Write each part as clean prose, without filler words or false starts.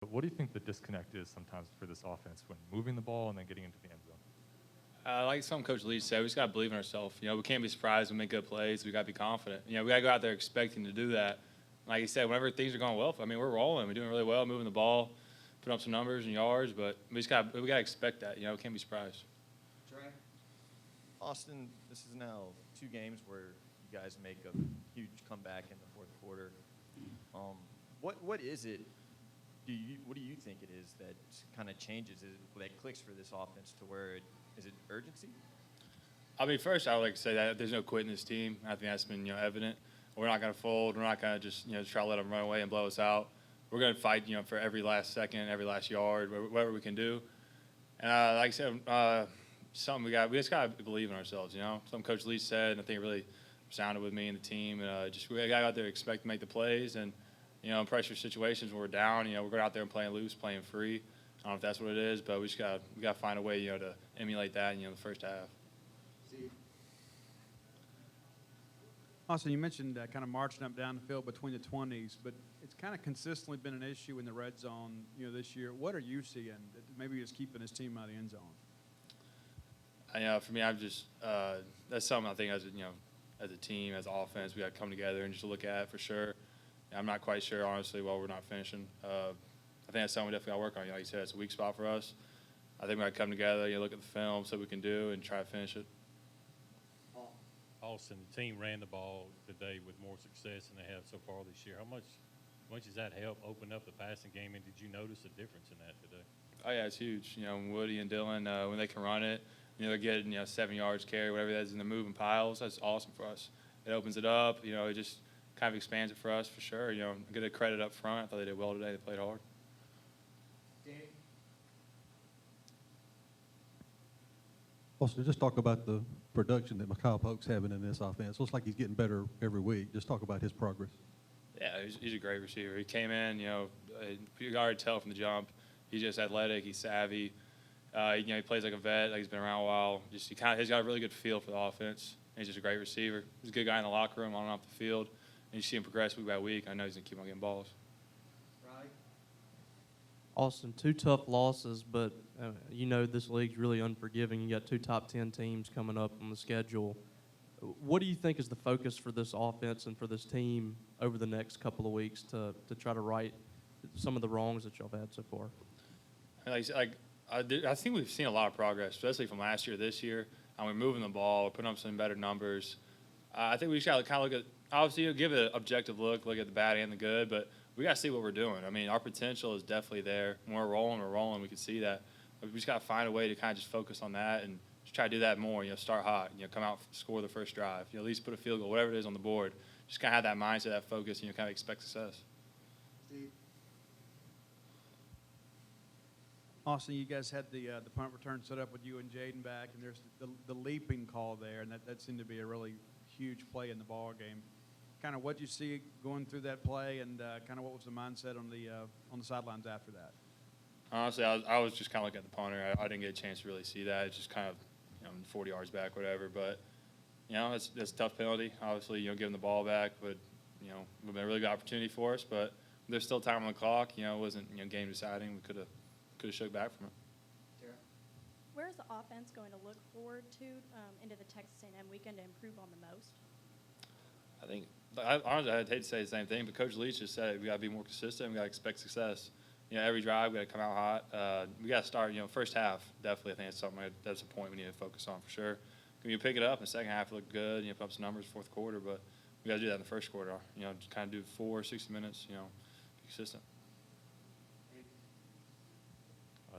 But what do you think the disconnect is sometimes for this offense when moving the ball and then getting into the end zone? Like some Coach Lee said, we just got to believe in ourselves. We can't be surprised when we make good plays. We got to be confident. We got to go out there expecting to do that. Like you said, whenever things are going well, we're rolling. We're doing really well, moving the ball, putting up some numbers and yards. But we got to expect that. We can't be surprised. Trey? Austin, this is now 2 games where you guys make a huge comeback in the fourth quarter. What is it? What do you think it is that kind of changes that clicks for this offense to where is it urgency? First I would like to say that there's no quit in this team. I think that's been evident. We're not going to fold. We're not going to just try to let them run away and blow us out. We're going to fight for every last second, every last yard, whatever we can do. And like I said, something we just got to believe in ourselves. Something Coach Lee said, and I think it really sounded with me and the team. And we got to go out there, expect to make the plays, and in pressure situations when we're down, we're going out there and playing loose, playing free. I don't know if that's what it is, but we got to find a way to emulate that in the first half. Steve? Austin, you mentioned kind of marching up down the field between the 20s, but it's kind of consistently been an issue in the red zone, this year. What are you seeing that maybe is keeping this team out of the end zone? For me, I'm just that's something I think as a team, as an offense, we got to come together and just look at for sure. I'm not quite sure, honestly, why we're not finishing. I think that's something we definitely got to work on. Like you said, it's a weak spot for us. I think we got to come together, look at the film, see what we can do, and try to finish it. Austin, the team ran the ball today with more success than they have so far this year. How much does that help open up the passing game, and did you notice a difference in that today? Oh, yeah, it's huge. When Woody and Dylan, when they can run it, they're getting 7 yards carry, whatever that is, in the moving piles. That's awesome for us. It opens it up. It just kind of expands it for us for sure. Get a credit up front. I thought they did well today. They played hard. Danny? Also, just talk about the production that Mikhail Polk's having in this offense. Looks like he's getting better every week. Just talk about his progress. Yeah, he's a great receiver. He came in, you can already tell from the jump. He's just athletic. He's savvy. He plays like a vet. Like he's been around a while. He's got a really good feel for the offense. And he's just a great receiver. He's a good guy in the locker room, on and off the field. And you see him progress week by week. I know he's going to keep on getting balls. Riley? Austin, 2 tough losses, but this league's really unforgiving. You got 2 top 10 teams coming up on the schedule. What do you think is the focus for this offense and for this team over the next couple of weeks to try to right some of the wrongs that y'all have had so far? I think we've seen a lot of progress, especially from last year, this year. We're moving the ball, we're putting up some better numbers. I think we just got to kind of look at, obviously, give it an objective look at the bad and the good, but we got to see what we're doing. Our potential is definitely there. When we're rolling, we can see that. But we just got to find a way to kind of just focus on that and just try to do that more. Start hot. Come out, score the first drive. At least put a field goal, whatever it is on the board. Just kind of have that mindset, that focus, kind of expect success. Steve? Austin, you guys had the punt return set up with you and Jaden back, and there's the leaping call there, and that seemed to be a really huge play in the ball game. Kind of what you see going through that play, and kind of what was the mindset on the sidelines after that? Honestly, I was just kind of looking at the punter. I didn't get a chance to really see that. It's just kind of 40 yards back, whatever. But it's a tough penalty. Obviously, giving the ball back, but it would have been a really good opportunity for us. But there's still time on the clock. It wasn't game deciding. We could have shook back from it. Tara? Where's the offense going to look forward to into the Texas A&M weekend to improve on the most? I think, honestly, I'd hate to say the same thing, but Coach Leach just said we got to be more consistent. We got to expect success. Every drive we got to come out hot. We got to start. First half definitely. I think it's something that's a point we need to focus on for sure. When you pick it up in the second half, look good. Put up some numbers fourth quarter, but we got to do that in the first quarter. Just kind of do 60 minutes. Be consistent.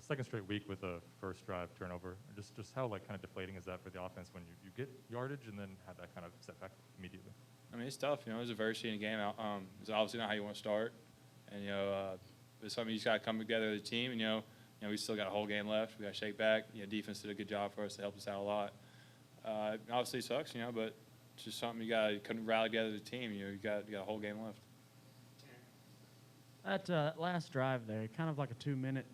Second straight week with a first drive turnover. Just how kind of deflating is that for the offense when you get yardage and then have that kind of setback immediately? It's tough. There's adversity in the game. It's obviously not how you want to start, and it's something you just got to come together as a team. And we still got a whole game left. We got to shake back. Defense did a good job for us to help us out a lot. Obviously it sucks, but it's just something you got to rally together as a team. You got a whole game left. That last drive there, kind of like a 2-minute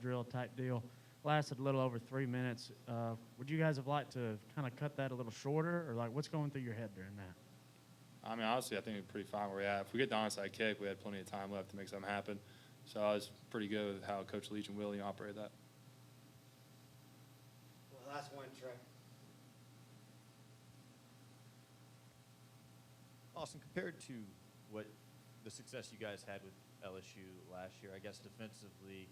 drill type deal, lasted a little over 3 minutes. Would you guys have liked to kind of cut that a little shorter, or what's going through your head during that? Honestly, I think we're pretty fine where we're at. If we get the onside kick, we had plenty of time left to make something happen. So I was pretty good with how Coach Leach and Willie operated that. Well, last one, Trey. Austin, compared to what the success you guys had with LSU last year, I guess defensively,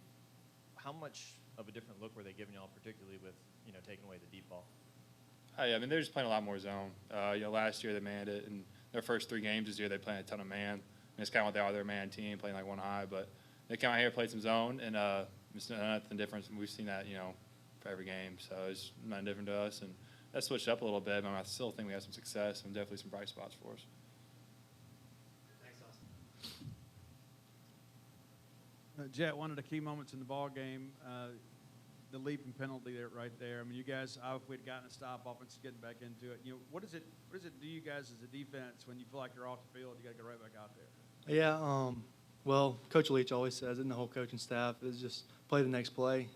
how much of a different look were they giving y'all, particularly with, taking away the deep ball? I mean, they're just playing a lot more zone. Last year they manned it, and their first 3 games this year they played a ton of man. And it's kind of what they are, they're a man team, playing like one high. But they came out here, played some zone, and it's nothing different. We've seen that, for every game. So it's nothing different to us. And that switched up a little bit, but I still think we had some success and definitely some bright spots for us. Thanks, Austin. Jet, one of the key moments in the ball game, the leaping penalty there, right there. I mean, you guys, if we'd gotten a stop, offense is getting back into it. What does it do you guys as a defense when you feel like you're off the field, you got to go right back out there? Yeah, well, Coach Leach always says it, and the whole coaching staff is just play the next play.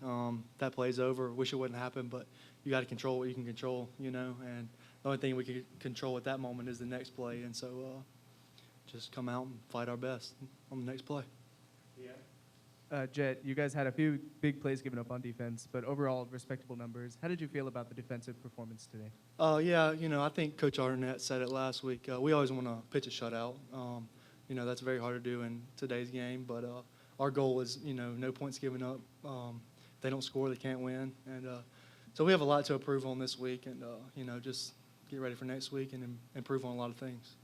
That play's over. Wish it wouldn't happen, but you got to control what you can control, and the only thing we can control at that moment is the next play. And so just come out and fight our best on the next play. Jet, you guys had a few big plays given up on defense, but overall respectable numbers. How did you feel about the defensive performance today? Yeah, I think Coach Arnett said it last week. We always want to pitch a shutout. That's very hard to do in today's game, but our goal is, no points given up. If they don't score, they can't win. And so we have a lot to improve on this week, and, just get ready for next week and improve on a lot of things.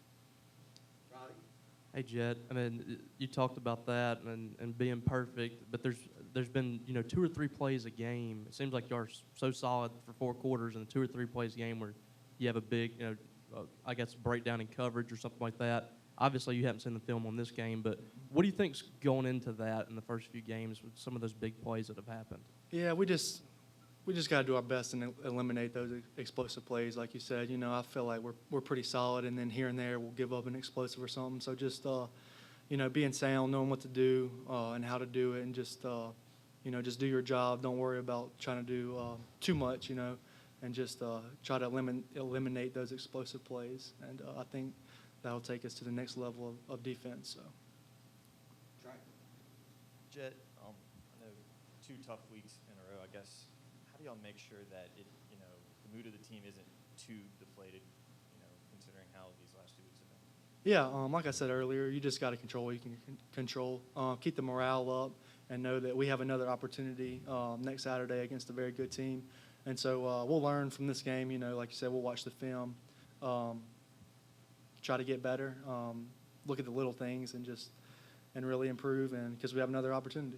Hey, Jet, I mean, you talked about that and being perfect, but there's been, 2 or 3 plays a game. It seems like you are so solid for 4 quarters and 2 or 3 plays a game where you have a big, I guess, breakdown in coverage or something like that. Obviously, you haven't seen the film on this game, but what do you think's going into that in the first few games with some of those big plays that have happened? Yeah, we just got to do our best and eliminate those explosive plays, like you said. I feel like we're pretty solid, and then here and there we'll give up an explosive or something. So just being sound, knowing what to do and how to do it, and just just do your job. Don't worry about trying to do too much, and just try to eliminate those explosive plays. And I think that'll take us to the next level of defense. So. Jet, I know 2 tough weeks in a row, I guess. How do y'all make sure that the mood of the team isn't too deflated, considering how these last 2 weeks have been? Yeah, like I said earlier, you just got to control what you can control. Keep the morale up, and know that we have another opportunity next Saturday against a very good team. And so we'll learn from this game. Like you said, we'll watch the film, try to get better, look at the little things, and really improve. And because we have another opportunity.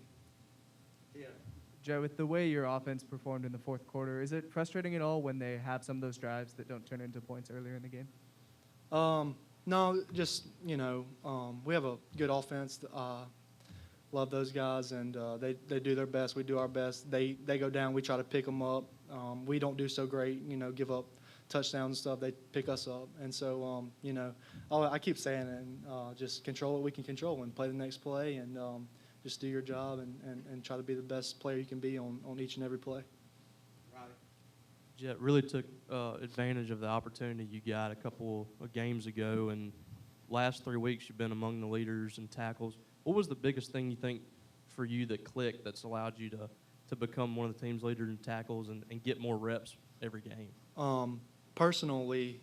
Joe, with the way your offense performed in the fourth quarter, is it frustrating at all when they have some of those drives that don't turn into points earlier in the game? No, just, we have a good offense. Love those guys, and they do their best. We do our best. They go down. We try to pick them up. We don't do so great, give up touchdowns and stuff. They pick us up. And so, I keep saying it, and just control what we can control and play the next play, and just do your job and try to be the best player you can be on each and every play. Jet really took advantage of the opportunity you got a couple of games ago, and last 3 weeks you've been among the leaders in tackles. What was the biggest thing you think for you that clicked that's allowed you to become one of the team's leaders in tackles and get more reps every game? Personally,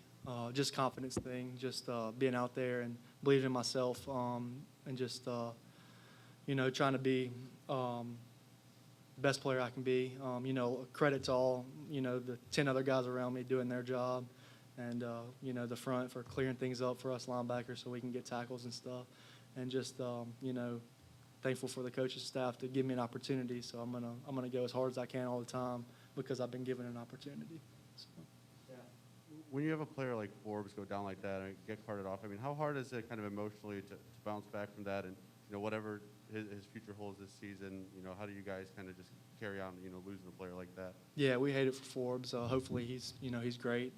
just confidence thing, just being out there and believing in myself, and just trying to be best player I can be. Credit to all, the 10 other guys around me doing their job, and, the front for clearing things up for us linebackers so we can get tackles and stuff. And just, thankful for the coaching staff to give me an opportunity. So I'm gonna go as hard as I can all the time because I've been given an opportunity. So. When you have a player like Forbes go down like that and get carted off, I mean, how hard is it kind of emotionally to bounce back from that and, whatever his future holds this season, how do you guys kind of just carry on, losing a player like that? Yeah, we hate it for Forbes. Hopefully he's great.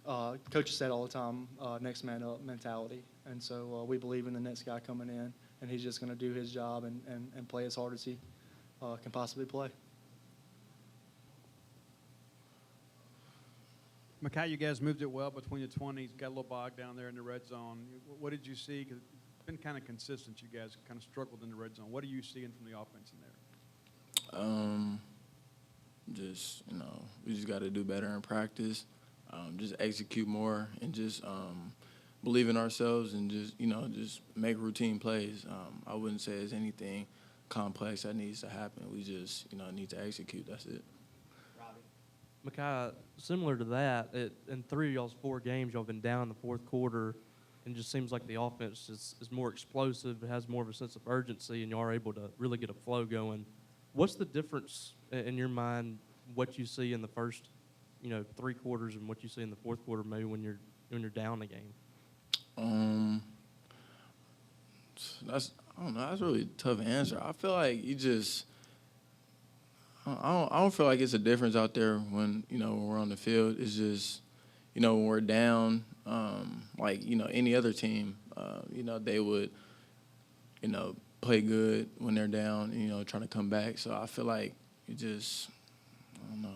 Coaches said all the time, next man up mentality. And so we believe in the next guy coming in, and he's just going to do his job and play as hard as he can possibly play. Mackay, you guys moved it well between the 20s. Got a little bogged down there in the red zone. What did you see? 'Cause been kind of consistent. You guys kind of struggled in the red zone. What are you seeing from the offense in there? Just, we just got to do better in practice, just execute more, and just believe in ourselves, and just make routine plays. I wouldn't say there's anything complex that needs to happen. We just, need to execute. That's it. Robbie. Makai, similar to that, in 3 of y'all's 4 games, y'all been down in the fourth quarter, and it just seems like the offense is more explosive, it has more of a sense of urgency, and y'all are able to really get a flow going. What's the difference in your mind, what you see in the first, 3 quarters and what you see in the fourth quarter, maybe when you're down a game? I don't know. That's really a tough answer. I feel like I don't feel like it's a difference out there when we're on the field. It's just when we're down, any other team, they would play good when they're down, trying to come back. So I feel like I don't know.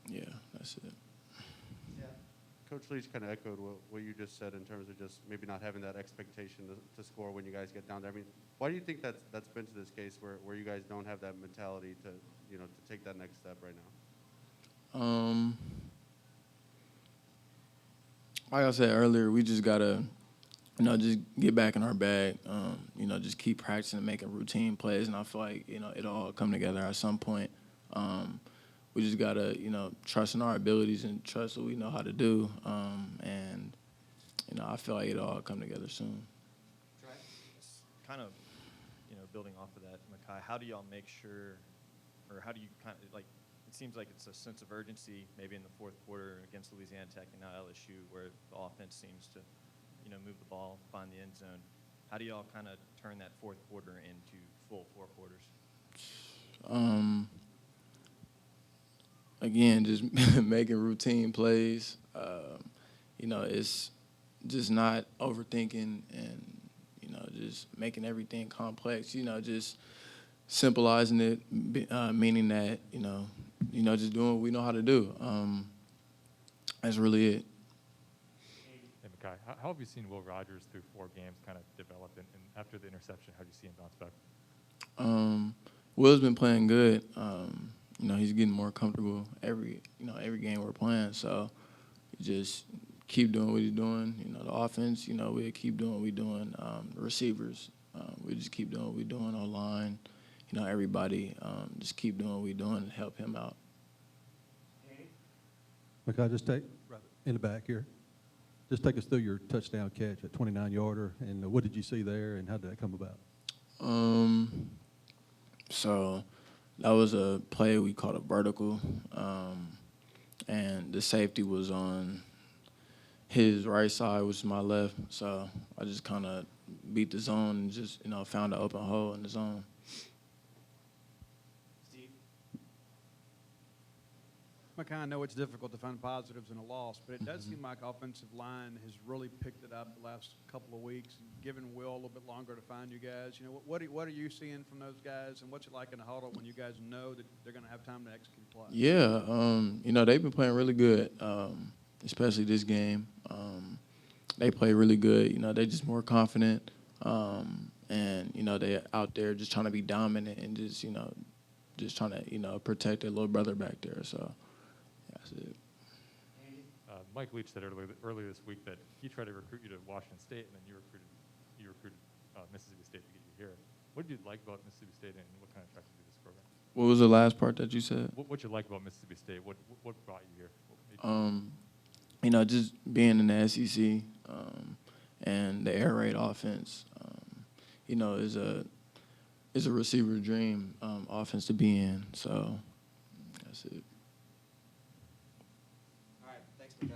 Yeah, that's it. Yeah. Coach Leach kind of echoed what you just said in terms of just maybe not having that expectation to score when you guys get down there. I mean, why do you think that's been to this case where you guys don't have that mentality to take that next step right now? Like I said earlier, we just gotta, just get back in our bag. Just keep practicing and making routine plays, and I feel like it'll all come together at some point. We just gotta, trust in our abilities and trust what we know how to do. And I feel like it'll all come together soon. It's kind of, building off of that, Makai, how do y'all make sure, or how do you kind of, like, it seems like it's a sense of urgency maybe in the fourth quarter against Louisiana Tech and now LSU where the offense seems to, move the ball, find the end zone. How do y'all kind of turn that fourth quarter into full 4 quarters? Again, just making routine plays. It's just not overthinking and, just making everything complex. Just simplifying it, meaning that, just doing what we know how to do. That's really it. Hey, Makai, how have you seen Will Rogers through 4 games kind of develop? And after the interception, how do you see him bounce back? Will's been playing good. He's getting more comfortable every game we're playing. So just keep doing what he's doing. The offense, we'll keep doing what we're doing. The receivers, we just keep doing what we're doing online. Everybody just keep doing what we're doing and help him out. Makai, just take in the back here. Just take us through your touchdown catch at 29-yarder, and what did you see there, and how did that come about? So that was a play we called a vertical, and the safety was on his right side, which is my left. So I just kind of beat the zone and just, found an open hole in the zone. Steve. Makai, I know it's difficult to find positives in a loss, but it does seem like offensive line has really picked it up the last couple of weeks, and given Will a little bit longer to find you guys. What are you seeing from those guys, and what's it like in the huddle when you guys know that they're going to have time to execute play? Yeah, they've been playing really good, especially this game. They play really good. They're just more confident, and they're out there just trying to be dominant and just trying to protect their little brother back there. So that's it. Mike Leach said earlier this week that he tried to recruit you to Washington State, and then you recruited Mississippi State to get you here. What did you like about Mississippi State, and what kind of attracted you to this program? What was the last part that you said? What you like about Mississippi State? What brought you here? Just being in the SEC and the air raid offense, is a receiver dream offense to be in. So that's it.